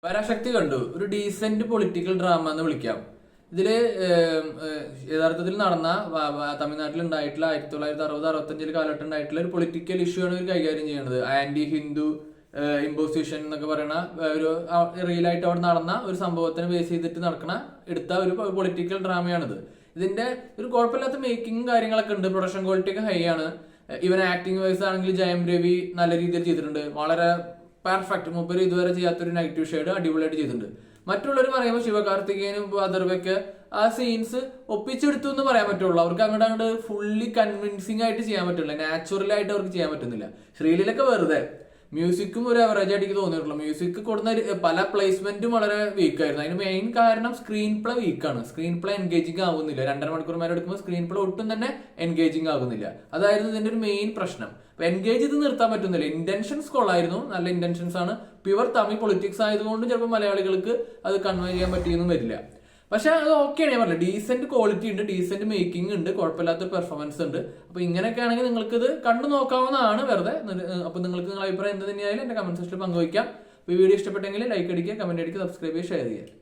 പരാശക്തി കണ്ടു. ഒരു decent political drama എന്ന് വിളിക്കാം. ഇതില് യഥാർത്ഥത്തിൽ നടന്ന തമിഴ്നാട്ടിൽ ഉണ്ടായിട്ടുള്ള 1960-65 കാലഘട്ടം ഉണ്ടായിട്ടുള്ള ഒരു പൊളിറ്റിക്കൽ ഇഷ്യൂ ആണ് ഇവർ കൈകാര്യം ചെയ്യുന്നത്. ആന്റി ഹിന്ദു ഇമ്പോസിഷൻ എന്നൊക്കെ പറയുന്ന ഒരു റിയലായിട്ട് അവിടെ നടന്ന ഒരു സംഭവത്തിനെ ബേസ് ചെയ്തിട്ട് എടുത്ത ഒരു പൊളിറ്റിക്കൽ ഡ്രാമയാണിത്. ഇതിന്റെ ഒരു കുഴപ്പമില്ലാത്ത മേക്കിംഗ് കാര്യങ്ങളൊക്കെ ഉണ്ട്. പ്രൊഡക്ഷൻ ക്വാളിറ്റി ഒക്കെ ഹൈ ആണ്. ഇവൻ ആക്ടിങ് വൈസ് ആണെങ്കിൽ ജയം രവി നല്ല രീതിയിൽ ചെയ്തിട്ടുണ്ട്. വളരെ പെർഫെക്റ്റ്. മൂപ്പര് ഇതുവരെ ചെയ്യാത്തൊരു നെഗറ്റീവ് ഷെയ്ഡ് അടിപൊളിയായിട്ട് ചെയ്തിട്ടുണ്ട്. മറ്റുള്ളവർ പറയുമ്പോൾ ശിവകാർത്തികേയനും അദർവൊക്കെ ആ സീൻസ് ഒപ്പിച്ചെടുത്തു എന്ന് പറയാൻ പറ്റുള്ളൂ. അവർക്ക് അങ്ങോട്ട് ഫുള്ളി കൺവിൻസിംഗ് ആയിട്ട് ചെയ്യാൻ പറ്റില്ല. നാച്ചുറൽ ആയിട്ട് അവർക്ക് ചെയ്യാൻ പറ്റുന്നില്ല. ശ്രീലീലൊക്കെ വെറുതെ. മ്യൂസിക്കും ഒരു അവറേജ് ആയിട്ട് തോന്നിയിട്ടുള്ളൂ. മ്യൂസിക് കൊടുക്കുന്ന പല പ്ലേസ്മെന്റും വളരെ വീക്കായിരുന്നു. അതിന് മെയിൻ കാരണം സ്ക്രീൻ പ്ലേ വീക്കാണ്. സ്ക്രീൻ പ്ലേ എൻഗേജിങ് ആകുന്നില്ല. 2.5 മണിക്കൂർ മേലെ എടുക്കുമ്പോൾ സ്ക്രീൻ പ്ലേ ഒട്ടും തന്നെ എൻഗേജിങ് ആകുന്നില്ല. അതായിരുന്നു ഇതിന്റെ ഒരു മെയിൻ പ്രശ്നം. അപ്പൊ എൻഗേജ് ചെയ്ത് നിർത്താൻ പറ്റുന്നില്ല. ഇന്റൻഷൻസ് കൊള്ളായിരുന്നു, നല്ല ഇന്റൻഷൻസ് ആണ്. പ്യുവർ തമിഴ് പൊളിറ്റിക്സ് ആയതുകൊണ്ട് ചിലപ്പോൾ മലയാളികൾക്ക് അത് കൺവേ ചെയ്യാൻ പറ്റിയൊന്നും വരില്ല. പക്ഷെ അത് ഓക്കെയാണ്. ഞാൻ പറഞ്ഞത് ഡീസെന്റ് ക്വാളിറ്റി ഉണ്ട്, ഡീസെന്റ് മേക്കിംഗ് ഉണ്ട്, കുഴപ്പമില്ലാത്തൊരു പെർഫോമൻസ് ഉണ്ട്. അപ്പൊ ഇങ്ങനെയൊക്കെ ആണെങ്കിൽ നിങ്ങൾക്ക് ഇത് കണ്ടു നോക്കാവുന്നതാണ് വെറുതെ. അപ്പൊ നിങ്ങളുടെ അഭിപ്രായം എന്ത് തന്നെയായാലും എന്റെ കമന്റ് സെക്ഷനിൽ പങ്കുവയ്ക്കാം. ഈ വീഡിയോ ഇഷ്ടപ്പെട്ടെങ്കിൽ ലൈക്ക് അടിക്കുക, കമന്റ് അടിക്കുക, സബ്സ്ക്രൈബ് ചെയ്യുക, ഷെയർ ചെയ്യുക.